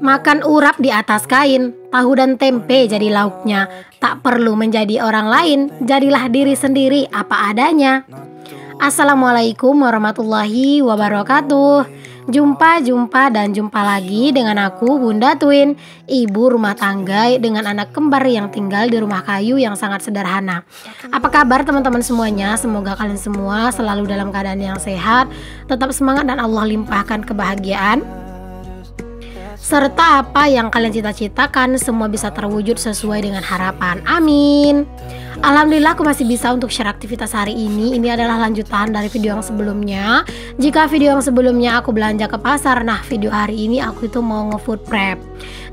Makan urap di atas kain, tahu dan tempe jadi lauknya. Tak perlu menjadi orang lain, jadilah diri sendiri apa adanya. Assalamualaikum warahmatullahi wabarakatuh. Jumpa lagi dengan aku Bunda Twin, ibu rumah tangga dengan anak kembar yang tinggal di rumah kayu yang sangat sederhana. Apa kabar teman-teman semuanya? Semoga kalian semua selalu dalam keadaan yang sehat, tetap semangat dan Allah limpahkan kebahagiaan. Serta apa yang kalian cita-citakan semua bisa terwujud sesuai dengan harapan. Amin. Alhamdulillah aku masih bisa untuk share aktivitas hari ini. Ini adalah lanjutan dari video yang sebelumnya. Jika video yang sebelumnya aku belanja ke pasar, nah video hari ini aku itu mau nge-food prep.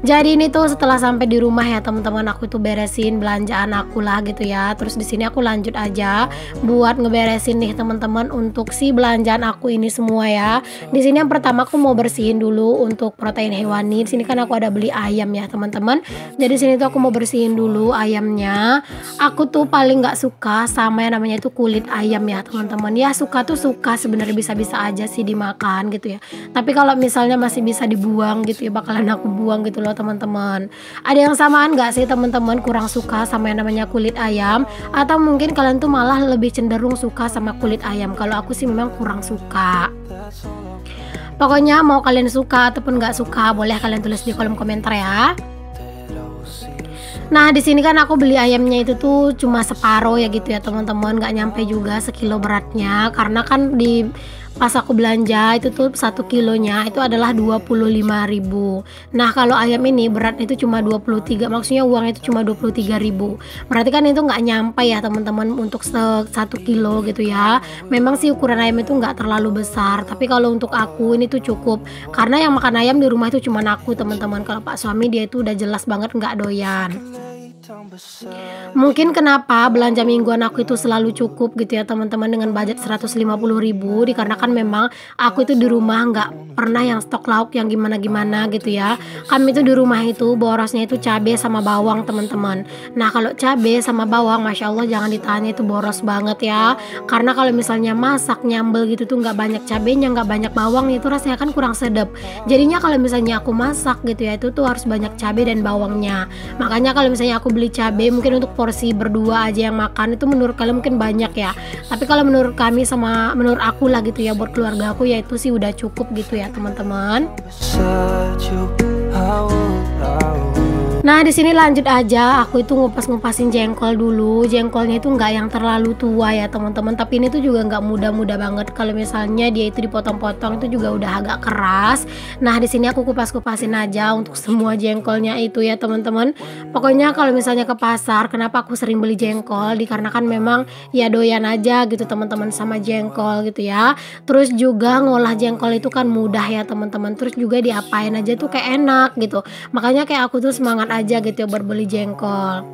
Jadi ini tuh setelah sampai di rumah ya teman-teman, aku tuh beresin belanjaan aku lah gitu ya. Terus di sini aku lanjut aja buat ngeberesin nih teman-teman untuk si belanjaan aku ini semua ya. Di sini yang pertama aku mau bersihin dulu untuk protein hewani. Di sini kan aku ada beli ayam ya teman-teman. Jadi sini tuh aku mau bersihin dulu ayamnya. Aku tuh paling nggak suka sama yang namanya itu kulit ayam ya teman-teman. Ya suka tuh suka, sebenarnya bisa-bisa aja sih dimakan gitu ya. Tapi kalau misalnya masih bisa dibuang gitu ya, bakalan aku buang gitu loh teman-teman. Ada yang samaan nggak sih teman-teman, kurang suka sama yang namanya kulit ayam? Atau mungkin kalian tuh malah lebih cenderung suka sama kulit ayam? Kalau aku sih memang kurang suka. Pokoknya mau kalian suka ataupun nggak suka, boleh kalian tulis di kolom komentar ya. Nah di sini kan aku beli ayamnya itu tuh cuma separuh ya gitu ya teman-teman, nggak nyampe juga sekilo beratnya, karena kan di pas aku belanja itu tuh 1 kilonya itu adalah 25.000. Nah kalau ayam ini beratnya itu cuma 23, maksudnya uangnya itu cuma 23.000. Berarti kan itu nggak nyampe ya teman-teman untuk 1 kilo gitu ya. Memang sih ukuran ayam itu nggak terlalu besar, tapi kalau untuk aku ini tuh cukup, karena yang makan ayam di rumah itu cuma aku teman-teman. Kalau Pak suami dia itu udah jelas banget nggak doyan. Mungkin kenapa belanja mingguan aku itu selalu cukup gitu ya teman-teman, dengan budget 150.000, dikarenakan memang aku itu di rumah nggak pernah yang stok lauk yang gimana-gimana gitu ya. Kami itu di rumah itu borosnya itu cabai sama bawang teman-teman. Nah kalau cabai sama bawang Masya Allah jangan ditanya, itu boros banget ya. Karena kalau misalnya masak nyambel gitu tuh nggak banyak cabainya, nggak banyak bawang, itu rasanya kan kurang sedap. Jadinya kalau misalnya aku masak gitu ya, itu tuh harus banyak cabai dan bawangnya. Makanya kalau misalnya aku beli cabai mungkin untuk porsi berdua aja yang makan, itu menurut kalian mungkin banyak ya, tapi kalau menurut kami sama menurut aku lah gitu ya, buat keluarga aku ya itu sih udah cukup gitu ya teman-teman. Nah di sini lanjut aja, aku itu ngupas-ngupasin jengkol dulu. Jengkolnya itu nggak yang terlalu tua ya teman-teman, tapi ini tuh juga nggak muda-muda banget. Kalau misalnya dia itu dipotong-potong itu juga udah agak keras. Nah di sini aku kupas-kupasin aja untuk semua jengkolnya itu ya teman-teman. Pokoknya kalau misalnya ke pasar, kenapa aku sering beli jengkol? Dikarenakan memang ya doyan aja gitu teman-teman sama jengkol gitu ya. Terus juga ngolah jengkol itu kan mudah ya teman-teman. Terus juga diapain aja tuh kayak enak gitu. Makanya kayak aku tuh semangat aja gitu ya berbeli jengkol.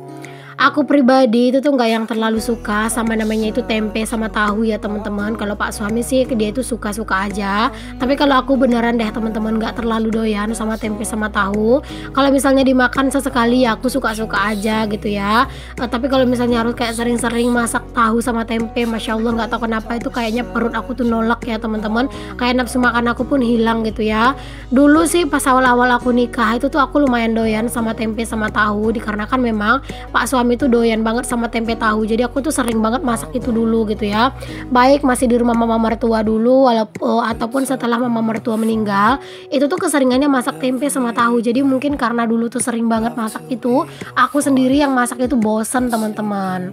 Aku pribadi itu tuh nggak yang terlalu suka sama namanya itu tempe sama tahu ya teman-teman. Kalau Pak suami sih dia itu suka-suka aja. Tapi kalau aku beneran deh teman-teman nggak terlalu doyan sama tempe sama tahu. Kalau misalnya dimakan sesekali ya aku suka-suka aja gitu ya. Tapi kalau misalnya harus kayak sering-sering masak tahu sama tempe, Masya Allah nggak tahu kenapa itu kayaknya perut aku tuh nolak ya teman-teman. Kayak nafsu makan aku pun hilang gitu ya. Dulu sih pas awal-awal aku nikah itu tuh aku lumayan doyan sama tempe sama tahu, dikarenakan memang Pak suami itu doyan banget sama tempe tahu. Jadi aku tuh sering banget masak itu dulu gitu ya. Baik masih di rumah mama mertua dulu ataupun setelah mama mertua meninggal, itu tuh keseringannya masak tempe sama tahu. Jadi mungkin karena dulu tuh sering banget masak itu, aku sendiri yang masak itu bosen teman-teman.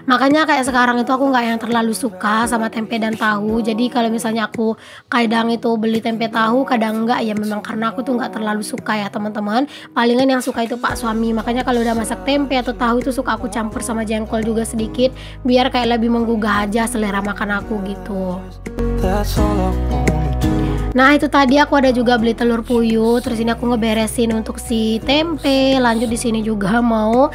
Makanya kayak sekarang itu aku nggak yang terlalu suka sama tempe dan tahu. Jadi kalau misalnya aku kadang itu beli tempe tahu, kadang enggak, ya memang karena aku tuh nggak terlalu suka ya teman-teman. Palingan yang suka itu Pak suami. Makanya kalau udah masak tempe atau tahu itu suka aku campur sama jengkol juga sedikit, biar kayak lebih menggugah aja selera makan aku gitu. Nah itu tadi aku ada juga beli telur puyuh, terus ini aku ngeberesin untuk si tempe. Lanjut di sini juga mau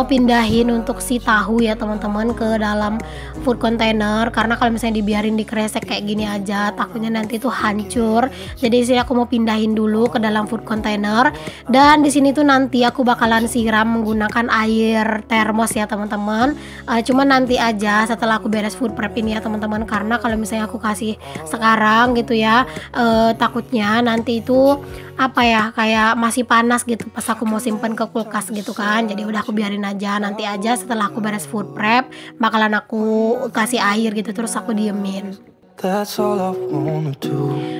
pindahin untuk si tahu ya teman-teman ke dalam food container, karena kalau misalnya dibiarin dikresek kayak gini aja takutnya nanti tuh hancur. Jadi di sini aku mau pindahin dulu ke dalam food container, dan di sini tuh nanti aku bakalan siram menggunakan air termos ya teman-teman. Cuman nanti aja setelah aku beres food prep ini ya teman-teman, karena kalau misalnya aku kasih sekarang gitu ya ya, takutnya nanti itu apa ya, kayak masih panas gitu pas aku mau simpen ke kulkas gitu kan. Jadi udah aku biarin aja, nanti aja setelah aku beres food prep bakalan aku kasih air gitu terus aku diemin.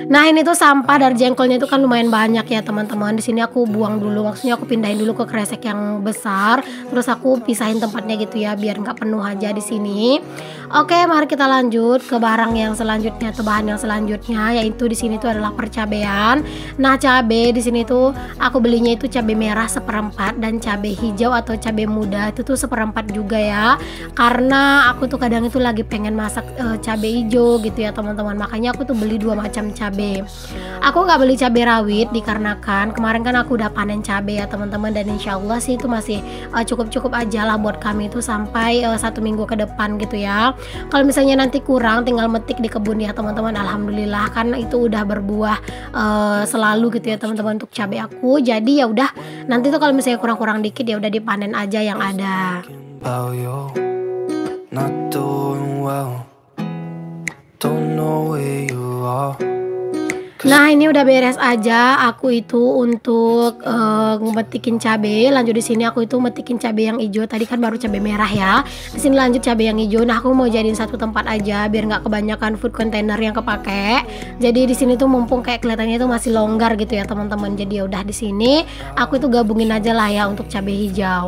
Nah ini tuh sampah dari jengkolnya itu kan lumayan banyak ya teman-teman. Di sini aku buang dulu, maksudnya aku pindahin dulu ke kresek yang besar, terus aku pisahin tempatnya gitu ya biar nggak penuh aja di sini. Oke, mari kita lanjut ke barang yang selanjutnya atau bahan yang selanjutnya, yaitu di sini tuh adalah percabean. Nah cabe di sini tuh aku belinya itu cabe merah seperempat dan cabe hijau atau cabe muda itu tuh seperempat juga ya. Karena aku tuh kadang itu lagi pengen masak cabe hijau gitu ya teman-teman, makanya aku tuh beli 2 macam cabe. Aku nggak beli cabe rawit dikarenakan kemarin kan aku udah panen cabe ya teman-teman, dan insya Allah sih itu masih cukup-cukup aja lah buat kami itu sampai 1 minggu ke depan gitu ya. Kalau misalnya nanti kurang tinggal metik di kebun ya teman-teman, alhamdulillah kan itu udah berbuah selalu gitu ya teman-teman untuk cabe aku. Jadi ya udah, nanti tuh kalau misalnya kurang-kurang dikit ya udah dipanen aja yang ada. Nah ini udah beres aja aku itu untuk metikin cabe. Lanjut di sini aku itu metikin cabe yang hijau. Tadi kan baru cabe merah ya. Di sini lanjut cabe yang hijau. Nah aku mau jadiin satu tempat aja biar nggak kebanyakan food container yang kepake. Jadi di sini tuh mumpung kayak kelihatannya itu masih longgar gitu ya teman-teman. Jadi ya udah di sini aku itu gabungin aja lah ya untuk cabe hijau.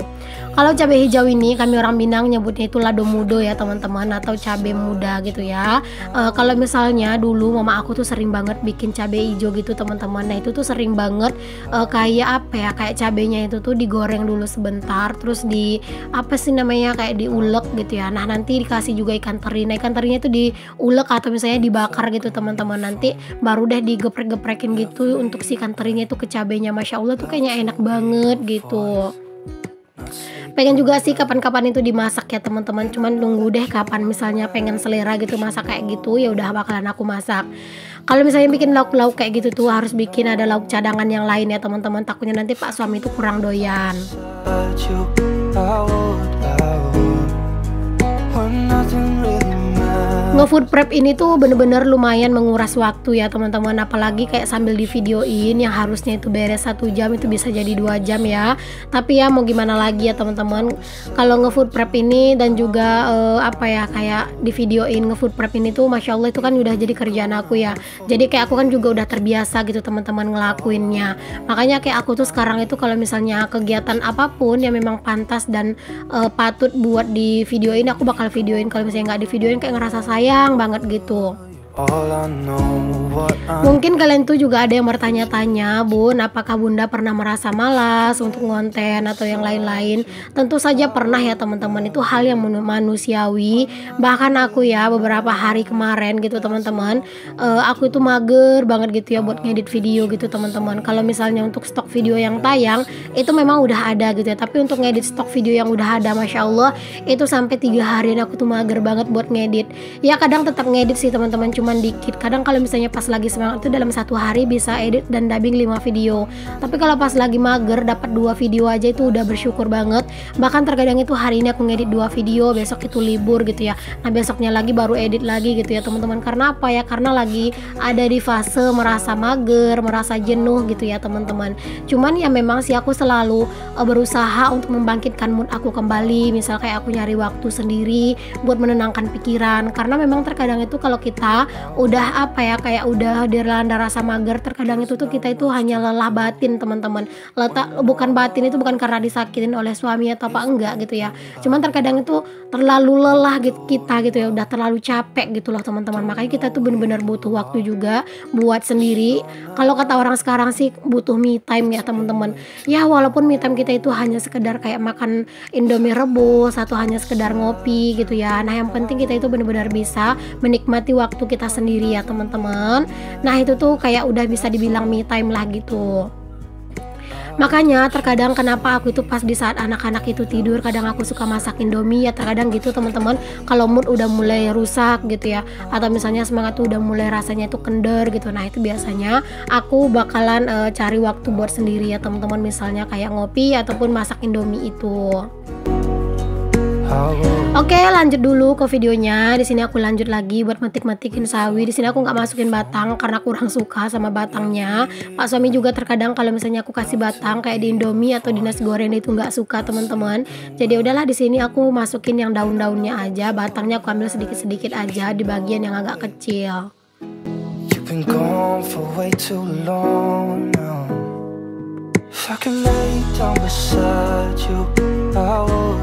Kalau cabe hijau ini kami orang Minang nyebutnya itu lado mudo ya teman-teman, atau cabe muda gitu ya. Kalau misalnya dulu mama aku tuh sering banget bikin cabe hijau gitu teman-teman. Nah itu tuh sering banget kayak apa ya, kayak cabenya itu tuh digoreng dulu sebentar, terus di apa sih namanya, kayak diulek gitu ya. Nah nanti dikasih juga ikan teri. Nah ikan terinya itu diulek atau misalnya dibakar gitu teman-teman, nanti baru deh digeprek-geprekin gitu untuk si ikan terinya itu ke cabenya. Masya Allah tuh kayaknya enak banget gitu. Pengen juga sih kapan-kapan itu dimasak ya teman-teman, cuman nunggu deh kapan misalnya pengen selera gitu masak kayak gitu, ya udah bakalan aku masak. Kalau misalnya bikin lauk-lauk kayak gitu tuh harus bikin ada lauk cadangan yang lain ya teman-teman, takutnya nanti pak suami itu kurang doyan. Nge-food prep ini tuh bener-bener lumayan menguras waktu ya teman-teman, apalagi kayak sambil di videoin yang harusnya itu beres 1 jam itu bisa jadi 2 jam ya. Tapi ya mau gimana lagi ya teman-teman, kalau nge-food prep ini dan juga apa ya, kayak di videoin nge-food prep ini tuh Masya Allah itu kan udah jadi kerjaan aku ya. Jadi kayak aku kan juga udah terbiasa gitu teman-teman ngelakuinnya. Makanya kayak aku tuh sekarang itu kalau misalnya kegiatan apapun yang memang pantas dan patut buat di videoin, aku bakal videoin. Kalau misalnya nggak di videoin kayak ngerasa sayang banget gitu. Mungkin kalian tuh juga ada yang bertanya-tanya, Bun, apakah Bunda pernah merasa malas untuk ngonten atau yang lain-lain? Tentu saja pernah ya teman-teman, itu hal yang manusiawi. Bahkan aku ya beberapa hari kemarin gitu teman-teman, aku itu mager banget gitu ya buat ngedit video gitu teman-teman. Kalau misalnya untuk stok video yang tayang itu memang udah ada gitu ya, tapi untuk ngedit stok video yang udah ada Masya Allah itu sampai 3 harian aku tuh mager banget buat ngedit. Ya kadang tetap ngedit sih teman-teman, cuman dikit. Kadang kalau misalnya pas lagi semangat itu dalam 1 hari bisa edit dan dubbing 5 video. Tapi kalau pas lagi mager dapat 2 video aja itu udah bersyukur banget. Bahkan terkadang itu hari ini aku ngedit 2 video, besok itu libur gitu ya. Nah besoknya lagi baru edit lagi gitu ya teman-teman. Karena apa ya? Karena lagi ada di fase merasa mager, merasa jenuh gitu ya teman-teman. Cuman ya memang sih aku selalu berusaha untuk membangkitkan mood aku kembali. Misal kayak aku nyari waktu sendiri buat menenangkan pikiran. Karena memang terkadang itu kalau kita udah apa ya, kayak udah dilanda rasa mager, terkadang itu tuh kita itu hanya lelah batin teman-teman. Bukan batin itu bukan karena disakitin oleh suami atau apa enggak gitu ya, cuman terkadang itu terlalu lelah gitu kita gitu ya, udah terlalu capek gitu loh teman-teman. Makanya kita tuh benar-benar butuh waktu juga buat sendiri. Kalau kata orang sekarang sih butuh me time ya teman-teman. Ya walaupun me time kita itu hanya sekedar kayak makan Indomie rebus atau hanya sekedar ngopi gitu ya. Nah yang penting kita itu benar-benar bisa menikmati waktu kita sendiri ya teman-teman. Nah itu tuh kayak udah bisa dibilang me time lah gitu. Makanya terkadang kenapa aku itu pas di saat anak-anak itu tidur kadang aku suka masak Indomie ya, terkadang gitu teman-teman. Kalau mood udah mulai rusak gitu ya, atau misalnya semangat tuh udah mulai rasanya itu kendor gitu, nah itu biasanya aku bakalan cari waktu buat sendiri ya teman-teman. Misalnya kayak ngopi ataupun masak Indomie itu. Oke, lanjut dulu ke videonya. Di sini aku lanjut lagi buat metik-metikin sawi. Di sini aku nggak masukin batang karena kurang suka sama batangnya. Pak suami juga terkadang kalau misalnya aku kasih batang kayak di Indomie atau di nasi goreng itu nggak suka teman-teman. Jadi udahlah di sini aku masukin yang daun-daunnya aja. Batangnya aku ambil sedikit-sedikit aja di bagian yang agak kecil. You've been gone for way too long now. If I can lay down beside you, I would.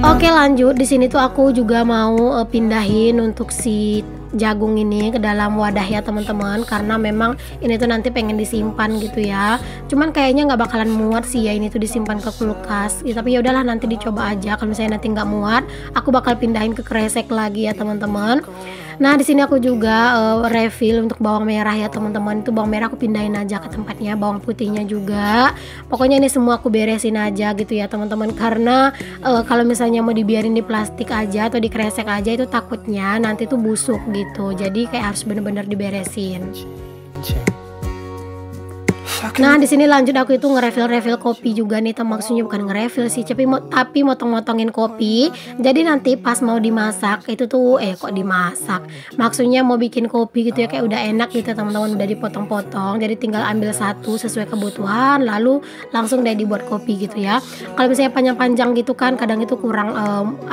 Oke, lanjut. Di sini tuh aku juga mau pindahin untuk si jagung ini ke dalam wadah ya teman-teman, karena memang ini tuh nanti pengen disimpan gitu ya. Cuman kayaknya nggak bakalan muat sih ya ini tuh disimpan ke kulkas ya, tapi ya udahlah nanti dicoba aja. Kalau misalnya nanti nggak muat, aku bakal pindahin ke kresek lagi ya teman-teman. Nah di sini aku juga refill untuk bawang merah ya teman-teman. Itu bawang merah aku pindahin aja ke tempatnya, bawang putihnya juga. Pokoknya ini semua aku beresin aja gitu ya teman-teman, karena kalau misalnya mau dibiarin di plastik aja atau di kresek aja itu takutnya nanti tuh busuk gitu. Jadi kayak harus bener-bener diberesin. Nah di sini lanjut aku itu nge-refill kopi juga nih, maksudnya bukan nge-refill sih, tapi motong-motongin kopi. Jadi nanti pas mau dimasak itu tuh kok dimasak, maksudnya mau bikin kopi gitu ya, kayak udah enak gitu teman-teman, udah dipotong-potong. Jadi tinggal ambil satu sesuai kebutuhan, lalu langsung deh dibuat kopi gitu ya. Kalau misalnya panjang-panjang gitu kan kadang itu kurang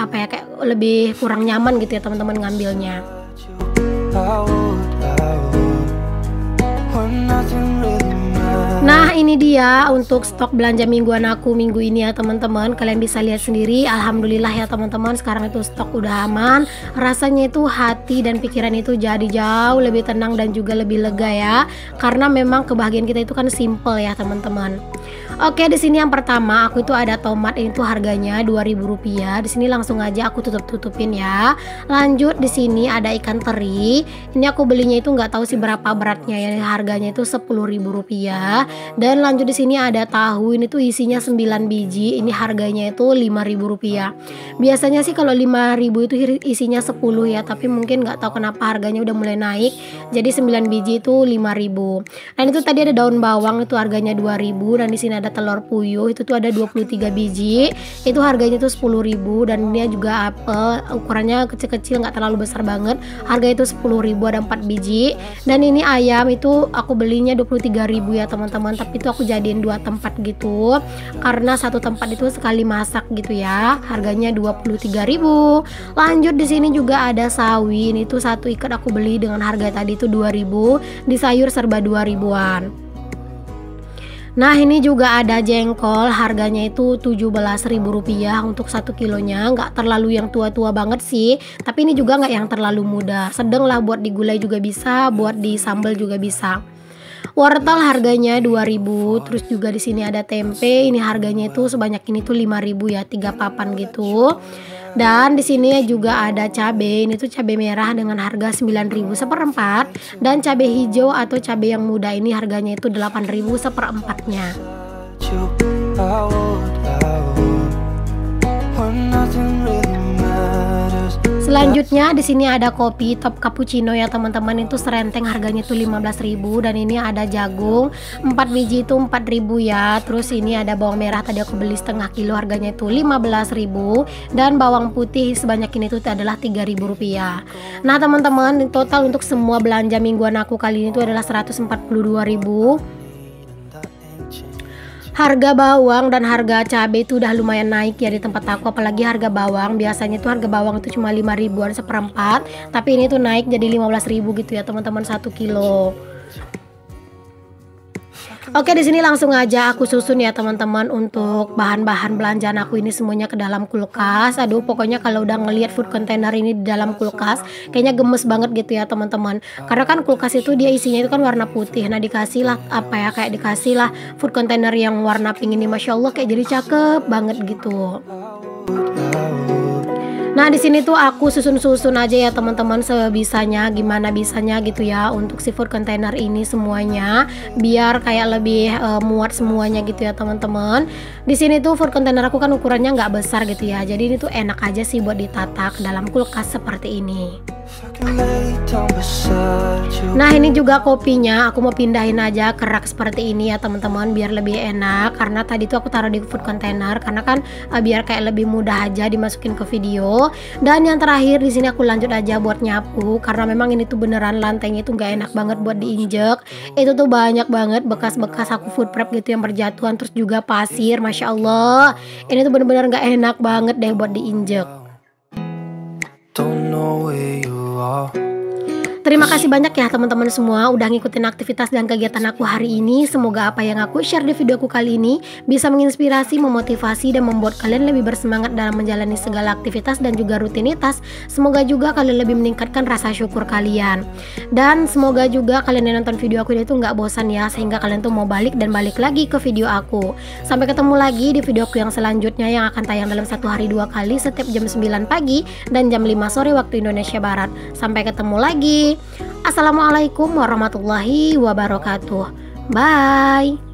kayak lebih kurang nyaman gitu ya teman-teman ngambilnya. Nah ini dia untuk stok belanja mingguan aku minggu ini ya teman-teman. Kalian bisa lihat sendiri, alhamdulillah ya teman-teman, sekarang itu stok udah aman. Rasanya itu hati dan pikiran itu jadi jauh lebih tenang dan juga lebih lega ya, karena memang kebahagiaan kita itu kan simple ya teman-teman. Oke, di sini yang pertama aku itu ada tomat, ini tuh harganya Rp2.000. Di sini langsung aja aku tutupin ya. Lanjut di sini ada ikan teri. Ini aku belinya itu nggak tahu sih berapa beratnya ya. Harganya itu Rp10.000. Dan lanjut di sini ada tahu. Ini tuh isinya 9 biji. Ini harganya itu Rp5.000. Biasanya sih kalau 5.000 itu isinya 10 ya, tapi mungkin nggak tahu kenapa harganya udah mulai naik. Jadi 9 biji itu 5.000. Dan itu tadi ada daun bawang, itu harganya 2.000. Dan di sini ada telur puyuh, itu tuh ada 23 biji, itu harganya tuh 10.000. Dan ini juga apel, ukurannya kecil-kecil nggak terlalu besar banget, harganya itu 10.000, ada 4 biji. Dan ini ayam itu aku belinya 23.000 ya teman-teman, tapi itu aku jadiin 2 tempat gitu, karena satu tempat itu sekali masak gitu ya. Harganya 23.000. Lanjut di sini juga ada sawi, ini tuh satu ikat aku beli dengan harga tadi itu 2.000, di sayur serba 2.000-an. Nah ini juga ada jengkol, harganya itu Rp17.000 untuk 1 kilonya. Nggak terlalu yang tua-tua banget sih, tapi ini juga nggak yang terlalu muda, sedang lah, buat digulai juga bisa, buat di sambal juga bisa. Wortel harganya 2.000. Terus juga di sini ada tempe, ini harganya itu sebanyak ini tuh 5.000 ya, 3 papan gitu. Dan di sini juga ada cabai, ini tuh cabai merah dengan harga 9.000 seperempat, dan cabai hijau atau cabai yang muda ini harganya itu 8.000 seperempatnya. Selanjutnya di sini ada kopi top cappuccino ya teman-teman, itu serenteng harganya itu 15.000. Dan ini ada jagung 4 biji itu 4.000 ya. Terus ini ada bawang merah, tadi aku beli setengah kilo, harganya itu 15.000. Dan bawang putih sebanyak ini tuh adalah Rp3.000. Nah teman-teman, total untuk semua belanja mingguan aku kali ini itu adalah 142.000. Harga bawang dan harga cabai itu udah lumayan naik ya di tempat aku, apalagi harga bawang. Biasanya tuh harga bawang itu cuma 5.000-an seperempat, tapi ini tuh naik jadi 15.000 gitu ya teman-teman, 1 kilo. Oke, di sini langsung aja aku susun ya teman-teman untuk bahan-bahan belanjaan aku ini semuanya ke dalam kulkas. Aduh, pokoknya kalau udah ngelihat food container ini di dalam kulkas kayaknya gemes banget gitu ya teman-teman. Karena kan kulkas itu dia isinya itu kan warna putih. Nah, dikasih lah kayak dikasih lah food container yang warna pink ini, Masya Allah, kayak jadi cakep banget gitu. Nah di sini tuh aku susun-susun aja ya teman-teman, sebisanya, gimana bisanya gitu ya untuk si food container ini semuanya, biar kayak lebih muat semuanya gitu ya teman-teman. Di sini tuh food container aku kan ukurannya nggak besar gitu ya, jadi ini tuh enak aja sih buat ditata ke dalam kulkas seperti ini. Nah ini juga kopinya, aku mau pindahin aja ke rak seperti ini ya teman-teman, biar lebih enak. Karena tadi tuh aku taruh di food container, karena kan biar kayak lebih mudah aja dimasukin ke video. Dan yang terakhir di sini aku lanjut aja buat nyapu, karena memang ini tuh beneran lantainya tuh nggak enak banget buat diinjek. Itu tuh banyak banget bekas-bekas aku food prep gitu yang berjatuhan, terus juga pasir, masya Allah. Ini tuh bener-bener nggak enak banget deh buat diinjek. Don't know where you are. Terima kasih banyak ya teman-teman semua udah ngikutin aktivitas dan kegiatan aku hari ini. Semoga apa yang aku share di videoku kali ini bisa menginspirasi, memotivasi, dan membuat kalian lebih bersemangat dalam menjalani segala aktivitas dan juga rutinitas. Semoga juga kalian lebih meningkatkan rasa syukur kalian. Dan semoga juga kalian yang nonton video aku ini tuh nggak bosan ya, sehingga kalian tuh mau balik dan balik lagi ke video aku. Sampai ketemu lagi di videoku yang selanjutnya yang akan tayang dalam satu hari 2 kali setiap jam 9 pagi dan jam 5 sore waktu Indonesia Barat. Sampai ketemu lagi. Assalamualaikum warahmatullahi wabarakatuh. Bye.